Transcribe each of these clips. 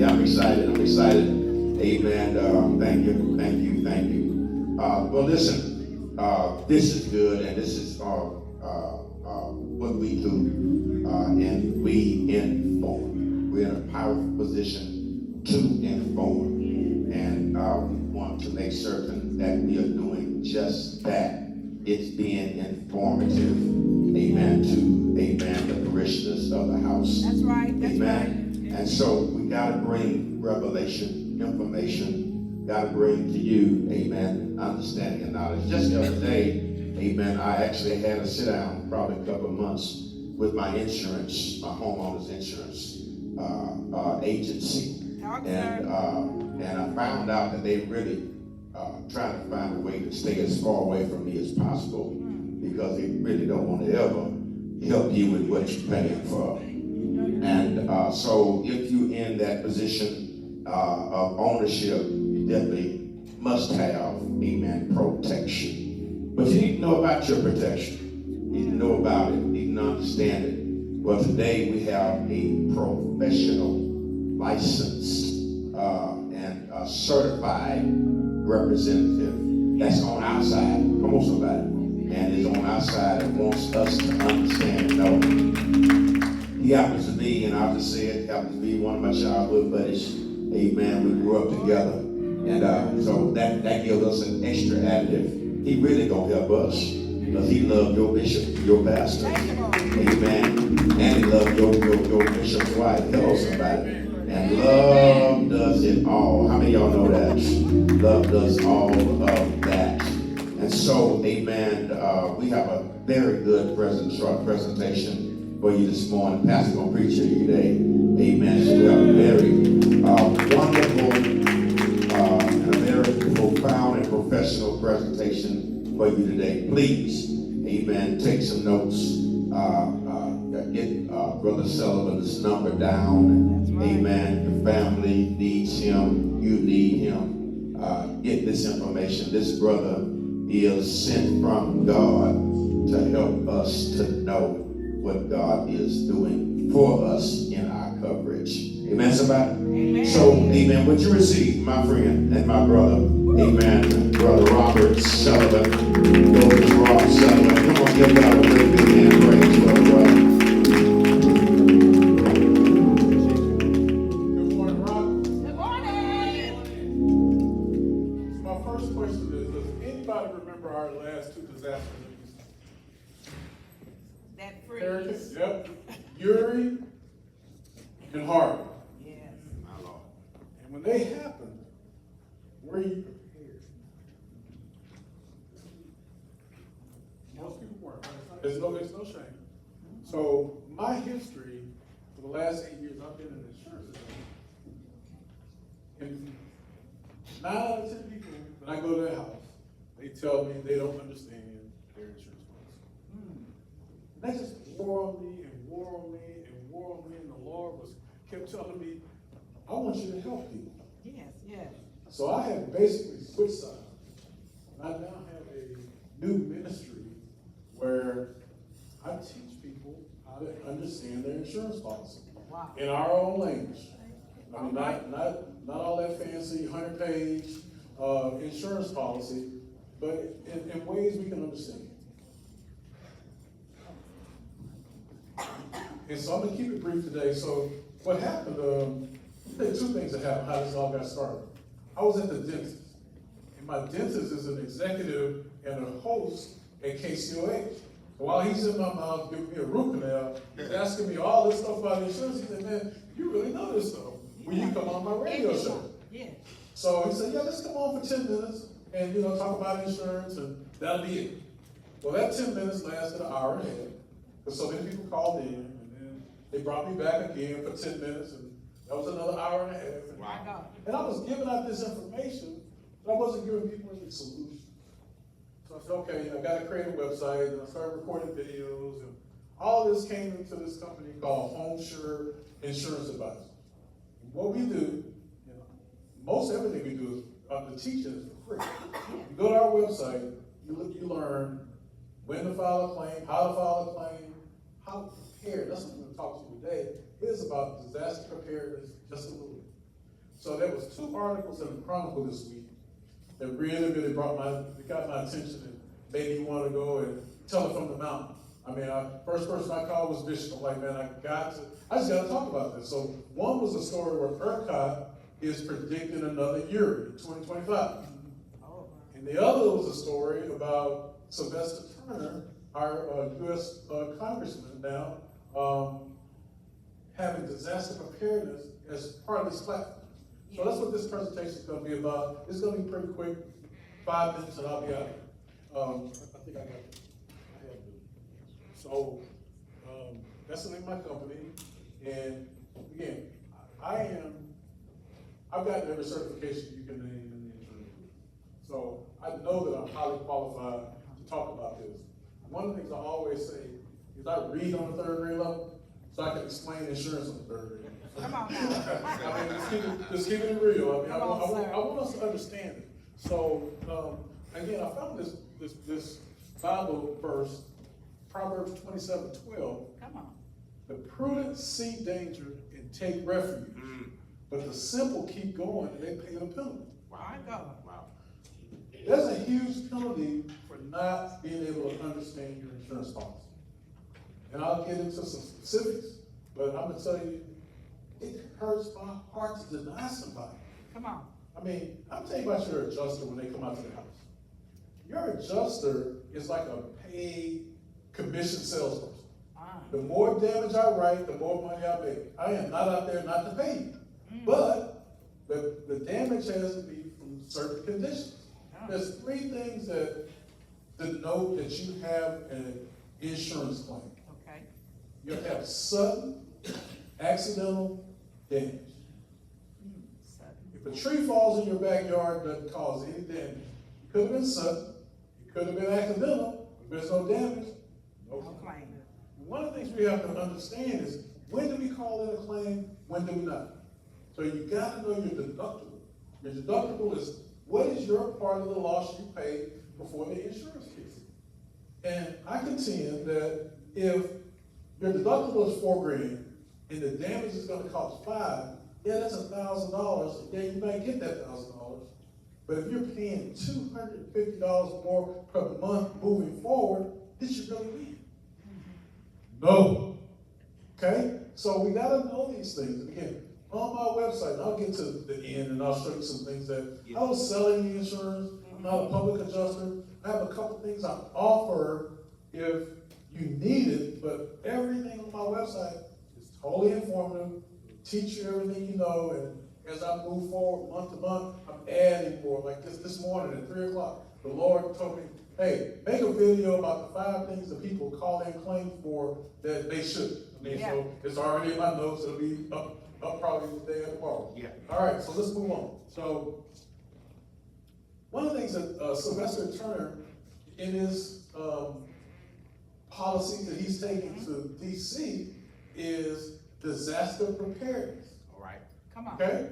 I'm excited. I'm excited. Amen. Thank you. Well, listen, this is good, and this is what we do, and we inform. We're in a powerful position to inform, and we want to make certain that we are doing just that. It's being informative, amen, the parishioners of the house. That's right. That's amen. Right. And so we got to bring revelation, information, got to bring to you, amen, understanding and knowledge. Just the other day, amen, I actually had a sit down, probably a couple of months, with my insurance, my homeowner's insurance agency. And I found out that they really trying to find a way to stay as far away from me as possible, because they really don't want to ever help you with what you're paying for. And so if you're in that position of ownership, you definitely must have, amen, protection. But you need to know about your protection. You need to know about it. You need to understand it. Well, today we have a professional, licensed, and certified representative that's on our side. Come on, somebody. And is on our side and wants us to understand and know. He happens to be, and I'll just say it, happens to be one of my childhood buddies. Amen. We grew up together. And so that gives us an extra additive. He really gonna help us, because he loved your bishop, your pastor. Amen. And he loved your bishop's wife. Hello, somebody. And love does it all. How many of y'all know that? Love does all of that. And so, amen, we have a very good short presentation for you this morning. Pastor's going to preach to you today. Amen. So we have a very wonderful and a very profound and professional presentation for you today. Please, amen, take some notes. Get Brother Sullivan's number down. Right. Amen. Your family needs him. You need him. Get this information. This brother is sent from God to help us to know what God is doing for us in our coverage. Amen, somebody? Amen. So, amen, what you receive, my friend and my brother, amen, Brother Robert Sullivan, Brother Rob Sullivan. Come on, give God a great big hand. Praise Brother Rob. Our last two disaster movies. That freeze. Yep. Uri and Harvey. Yes. My Lord. And when they happened, were you prepared? Most people weren't. There's no shame. So my history for the last 8 years, I've been in the insurance industry. And 9 out of 10 people, when I go to their house, they tell me they don't understand their insurance policy. And that just wore on me and wore on me and wore on me, and the Lord kept telling me, I want you to help people. Yes, yes. So I have basically switched sides. And I now have a new ministry where I teach people how to understand their insurance policy. Wow. In our own language. I mean, not all that fancy 100-page insurance policy, but in ways we can understand. And so I'm going to keep it brief today. So what happened, there are two things that happened, how this all got started. I was at the dentist. And my dentist is an executive and a host at KCOH. So while he's in my mouth giving me a root canal, he's asking me all this stuff about insurance. He said, man, you really know this stuff. Will you come on my radio show? Yeah. So he said, yeah, let's come on for 10 minutes and, talk about insurance, and that'll be it. Well, that 10 minutes lasted an hour and a half, because so many people called in, and then they brought me back again for 10 minutes, and that was another hour and a half. My God. And I was giving out this information, but I wasn't giving people any solutions. So I said, okay, I got to create a website, and I started recording videos, and all this came into this company called HomeSure Insurance Advisors. And what we do, most everything we do is the teaching is for free. You go to our website, you learn when to file a claim, how to file a claim, how to prepare. That's what we're going to talk to you today. It is about disaster preparedness just a little bit. So there was 2 articles in the Chronicle this week that really got my attention and made me want to go and tell it from the mountain. I mean, first person I called was Bishop. I'm like, man, I just got to talk about this. So one was a story where ERCOT is predicting another Uri in 2025. Oh, And the other was a story about Sylvester Turner, our U.S. congressman now, having disaster preparedness as part of this platform. So that's what this presentation is going to be about. It's going to be pretty quick, 5 minutes, and I'll be out. I think I have it. So that's the name of my company, and again, I've gotten every certification you can name in the insurance group. So I know that I'm highly qualified to talk about this. One of the things I always say is I read on the 3rd grade level, so I can explain insurance on the 3rd grade level. come on now. I mean, just keep it real. I mean, I Come on, sir. want us to understand it. So, again, I found this Bible verse, Proverbs 27:12. Come on. The prudent see danger and take refuge, but the simple keep going and they pay the penalty. My God. There's a huge penalty for not being able to understand your insurance policy. And I'll get into some specifics, but I'm gonna tell you, it hurts my heart to deny somebody. Come on. I mean, I'm telling you about your adjuster when they come out to the house. Your adjuster is like a paid commission salesperson. The more damage I write, the more money I make. I am not out there not to pay you. But the damage has to be from certain conditions. There's 3 things that denote that you have an insurance claim. Okay. You have sudden, accidental damage. If a tree falls in your backyard, doesn't cause any damage. It could have been sudden, it could have been accidental. If there's no damage, no No claim. claim. One of the things we have to understand is, when do we call in a claim, when do we not? So you gotta know your deductible. Your deductible is, what is your part of the loss you paid before the insurance kicks in? And I contend that if your deductible is $4,000 and the damage is gonna cost $5,000, yeah, that's $1,000. Yeah, you might get that $1,000. But if you're paying $250 more per month moving forward, did you really win? No. Okay? So we gotta know these things. Again, on my website, and I'll get to the end and I'll show you some things that I was selling the insurance. I'm not a public adjuster. I have a couple things I offer if you need it, but everything on my website is totally informative, teach you everything you know, and as I move forward month to month, I'm adding more. Like this morning at 3 o'clock, the Lord told me, hey, make a video about the 5 things that people call in claims for that they should. I mean, Yeah. so it's already in my notes. It'll be up probably today or tomorrow. Yeah. All right, so let's move on. So one of the things that Sylvester Turner, in his policy that he's taking to DC, is disaster preparedness. All right. Come on. Okay?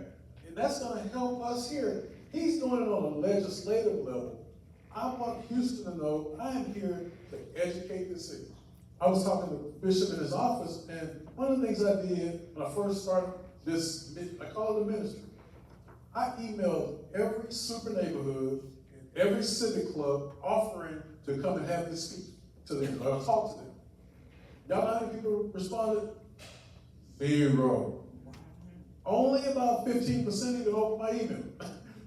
And that's going to help us here. He's doing it on a legislative level. I want Houston to know I am here to educate the city. I was talking to Bishop in his office, and one of the things I did when I first started this, I call it a ministry. I emailed every super neighborhood and every civic club offering to come and have me speak to them, or talk to them. Y'all know how many people responded? 0. Only about 15% even opened my email.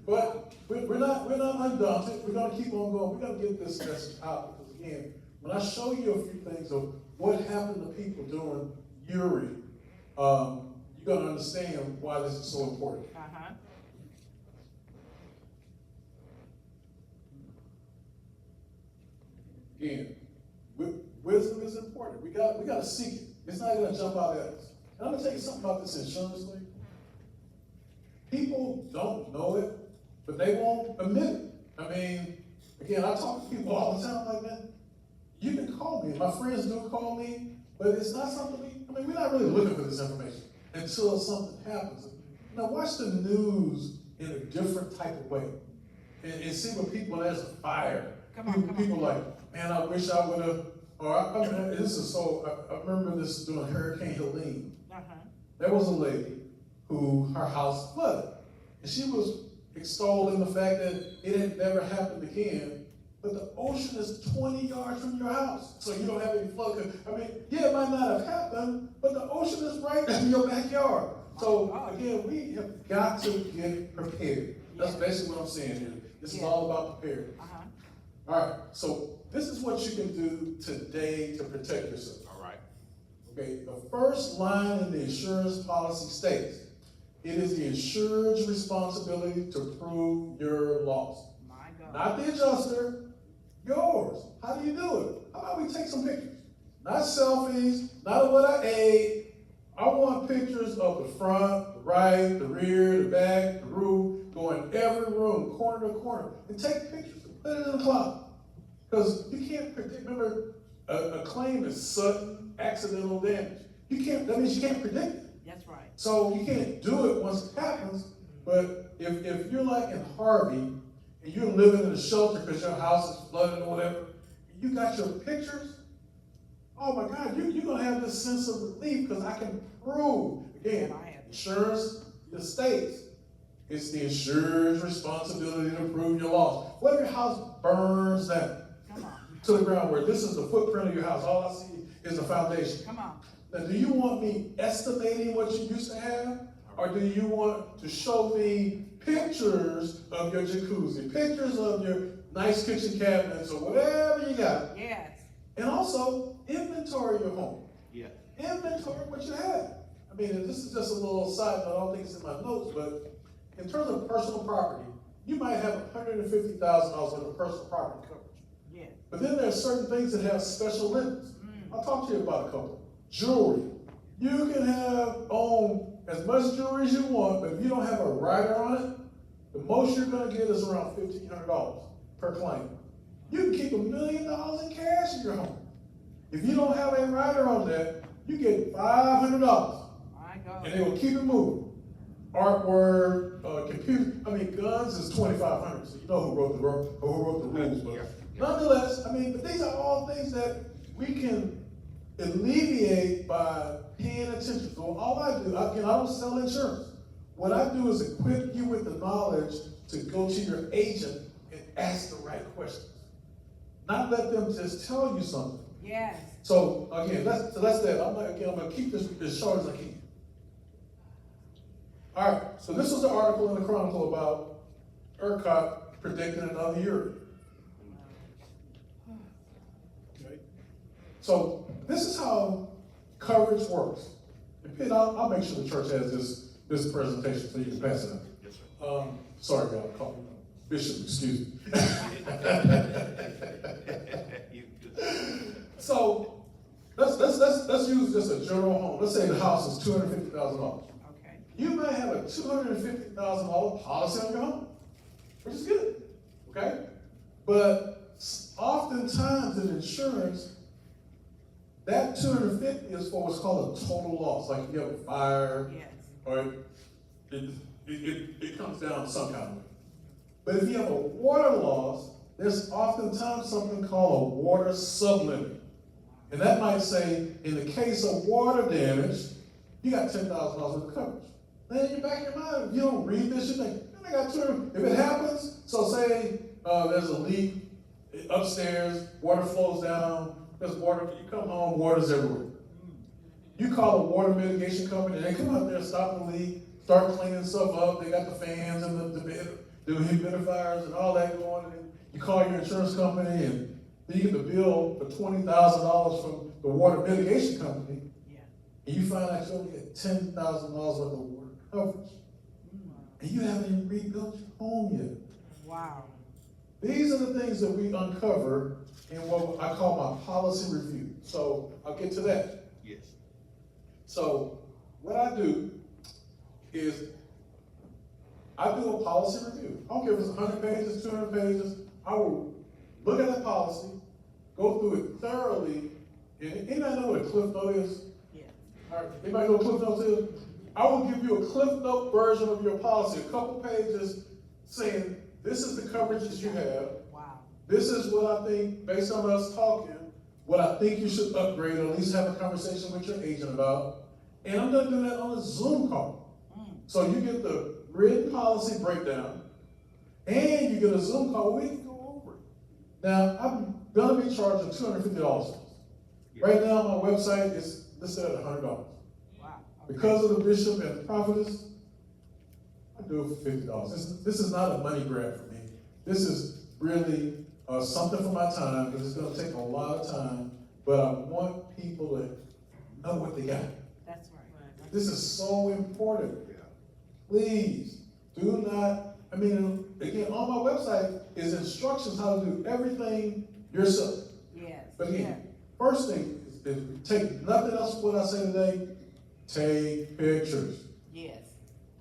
But we're not undaunted. We're gonna keep on going. We're gonna get this message out, because again, when I show you a few things of what happened to people during Uri, you're gonna understand why this is so important. Uh-huh. Again, wisdom is important. We gotta seek it. It's not gonna jump out at us. And I'm gonna tell you something about this insurance thing. People don't know it, but they won't admit it. I mean, again, I talk to people all the time like that. You can call me. My friends do call me, but it's not something we're not really looking for this information until something happens. Now watch the news in a different type of way and see what people, when there's a fire. People like, man, I wish I would have, or I remember this during Hurricane Helene. Uh-huh. There was a lady who, her house flooded. And she was extolling the fact that it had never happened again. But the ocean is 20 yards from your house, so you don't have any flood. I mean, yeah, it might not have happened, but the ocean is right in your backyard. So again, we have got to get prepared. That's basically what I'm saying here. This is all about prepared. All right, so this is what you can do today to protect yourself. All right. Okay, the first line in the insurance policy states, it is the insured's responsibility to prove your loss. My God. Not the adjuster, yours. How do you do it? How about we take some pictures? Not selfies, not of what I ate. I want pictures of the front, the right, the rear, the back, the roof, go in every room, corner to corner, and take pictures and put it in the cloud. Because you can't predict, remember, a claim is sudden, accidental damage. That means you can't predict it. That's right. So you can't do it once it happens, but if you're like in Harvey, and you're living in a shelter because your house is flooded or whatever, you got your pictures, oh my God, you're going to have this sense of relief because I can prove, again, insurance, the states, it's the insurer's responsibility to prove your loss. What if your house burns down to the ground where this is the footprint of your house, all I see is the foundation? Come on. Now, do you want me estimating what you used to have? Or do you want to show me pictures of your jacuzzi, pictures of your nice kitchen cabinets, or whatever you got? Yes. And also, inventory your home. Yeah. Inventory what you have. I mean, this is just a little side note, I don't think it's in my notes, but in terms of personal property, you might have $150,000 worth of personal property coverage. Yes. But then there are certain things that have special limits. I'll talk to you about a couple. Jewelry. You can own as much jewelry as you want, but if you don't have a rider on it, the most you're going to get is around $1,500 per claim. You can keep $1 million in cash in your home. If you don't have a rider on that, you get $500. My God. And they will keep it moving. Artwork, computer. I mean, guns is $2,500. So you know who wrote the rules. But nonetheless, I mean, but these are all things that we can alleviate by paying attention. So all I do, I don't sell insurance. What I do is equip you with the knowledge to go to your agent and ask the right questions. Not let them just tell you something. Yes. So again, that's that. I'm gonna keep this as short as I can. All right, so this was the article in the Chronicle about ERCOT predicting another Uri. Okay. So this is how coverage works. And Pitt, I'll make sure the church has this presentation so you can pass it out. Yes, sir. Sorry, y'all, call me Bishop, excuse me. So let's use just a general home. Let's say the house is $250,000. Okay. You may have a $250,000 policy on your home, which is good, okay? But oftentimes in insurance, that $250,000 is for what's called a total loss, like if you have a fire, Yes. or it comes down some kind of way. But if you have a water loss, there's oftentimes something called a water sublimit. And that might say, in the case of water damage, you got $10,000 worth of coverage. Then in the back of your mind, if you don't read this, you think, I got $200,000. If it happens, so say there's a leak upstairs, water flows down, there's water, you come home, water's everywhere. You call a water mitigation company, they come out there, stop the leak, start cleaning stuff up, they got the fans and the humidifiers and all that going, and you call your insurance company and then you get the bill for $20,000 from the water mitigation company, and you find out you only get $10,000 worth of water coverage. And you haven't even rebuilt your home yet. Wow. These are the things that we uncover in what I call my policy review. So I'll get to that. Yes. So what I do is I do a policy review. I don't care if it's 100 pages, 200 pages. I will look at the policy, go through it thoroughly. And anybody know what a cliff note is? Yeah. All right, anybody know what cliff notes is? I will give you a cliff note version of your policy, a couple pages saying, this is the coverages you have. Wow. This is what I think, based on us talking, what I think you should upgrade, or at least have a conversation with your agent about. And I'm gonna do that on a Zoom call. So you get the written policy breakdown, and you get a Zoom call where we can go over it. Now, I'm gonna be charging $250. Right now, my website is listed at $100. Wow. Okay. Because of the bishop and the prophetess, I do it for $50. This is not a money grab for me. This is really something for my time, because it's gonna take a lot of time, but I want people to know what they got. That's right. This is so important. Please, do not, again, on my website is instructions how to do everything yourself. Yes. But again, first thing is take nothing else from what I say today, take pictures. Yes.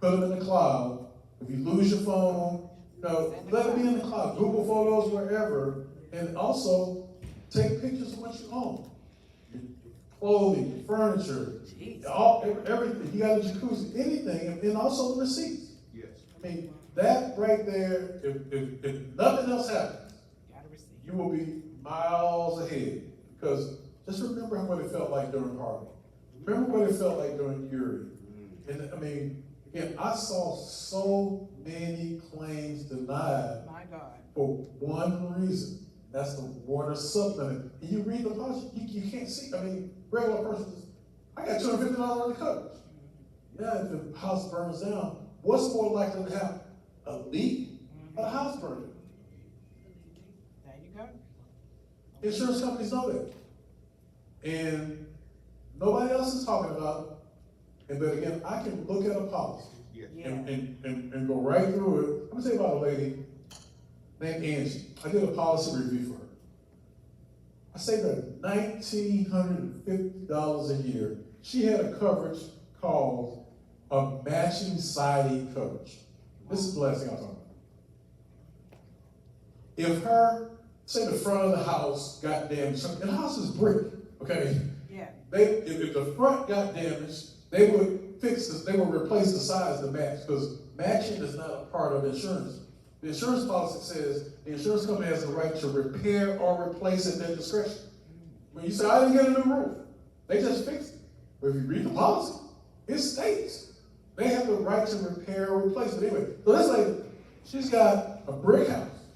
Put them in the cloud. If you lose your phone, let it be in the cloud. Google Photos, wherever. And also, take pictures of what you own. Your clothing, your furniture, everything. You got a jacuzzi, anything, and also the receipts. Yes. That right there, if nothing else happens, Gotta receive. you will be miles ahead. Because just remember what it felt like during Harvey. Remember what it felt like during Uri. And again, I saw so many claims denied My God. for one reason. That's the water supplement. And you read the policy, you can't see. Regular person, I got $250 on the coverage. Yeah, if the house burns down, what's more likely to happen? A leak or a house burning? There you go. Insurance companies know that. And nobody else is talking about it. But again, I can look at a policy Yeah. and go right through it. I'm gonna tell you about a lady named Angie. I did a policy review for her. I saved her $1,950 a year. She had a coverage called a matching siding coverage. This is the last thing I'm talking about. If say the front of the house got damaged, and the house is brick, okay? Yeah. If the front got damaged, they would replace the sides to match, because matching is not a part of insurance. The insurance policy says the insurance company has the right to repair or replace at their discretion. When you say, I didn't get a new roof, they just fixed it. But if you read the policy, it states they have the right to repair or replace it. Anyway, so this lady, she's got a brick house.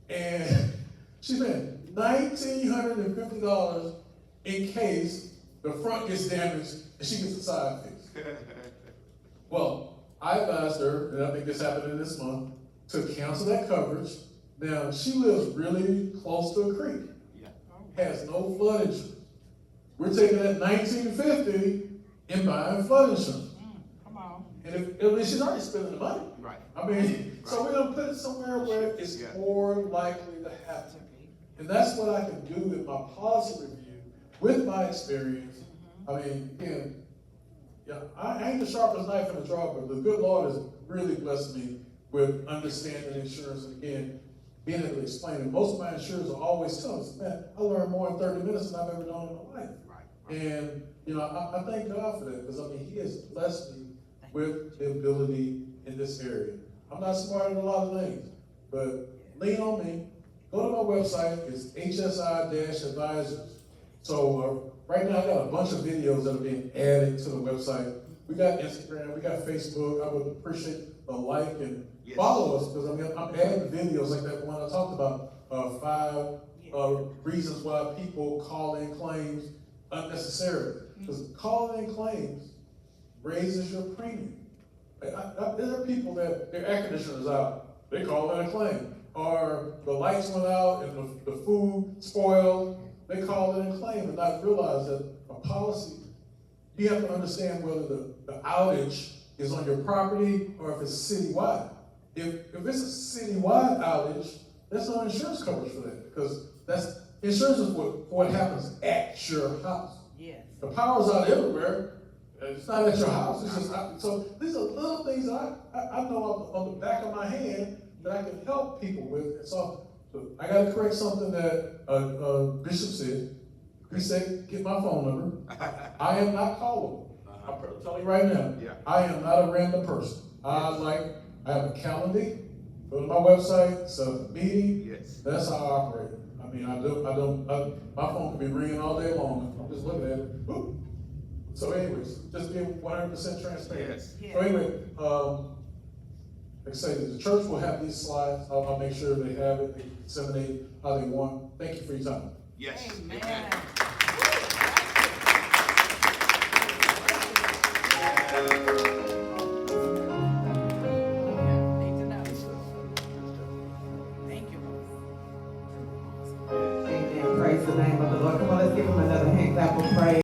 And she spent $1,950 in case the front gets damaged and she gets the side fixed. Well, I advised her, and I think this happened in this month, to cancel that coverage. Now, she lives really close to a creek. Has no flood insurance. We're taking that $1,950 and buying flood insurance. Come on. And she's already spending the money. Right. So we're gonna put it somewhere where it's more likely to happen. And that's what I can do with my policy review, with my experience. Again, I ain't the sharpest knife in the drawer, but the good Lord has really blessed me with understanding insurance, and again, being able to explain it. Most of my insurers are always telling us, man, I learned more in 30 minutes than I've ever done in my life. Right. And, I thank God for that, because He has blessed me with the ability in this area. I'm not smart in a lot of things, but lean on me. Go to my website, it's HSI-Advisors. So right now I got a bunch of videos that are being added to the website. We got Instagram, we got Facebook. I would appreciate the like and follow us, because I'm adding videos like that one I talked about, 5 reasons why people call in claims unnecessarily. Because calling in claims raises your premium. There are people that their air conditioner's out, they call in a claim. Or the lights went out and the food spoiled, they call in a claim and not realize that a policy, you have to understand whether the outage is on your property or if it's citywide. If it's a citywide outage, there's no insurance coverage for that, because insurance is for what happens at your house. Yes. The power's out everywhere. It's not at your house. It's just so these are little things that I know on the back of my hand that I can help people with. And so I got to correct something that Bishop said. He said, "Get my phone number." I am not callable. I'm telling you right now. Yeah. I am not a random person. I have a calendar. Go to my website, set up a meeting. Yes. That's how I operate. My phone can be ringing all day long. I'm just looking at it. Oop. So anyways, just being 100% transparent. Yes. So anyway, like I say, the church will have these slides. I'll make sure they have it, they can disseminate how they want. Thank you for your time. Yes. Amen. Need to know. Thank you. Amen. Praise the name of the Lord. Come on, let's give him another hand clap of praise.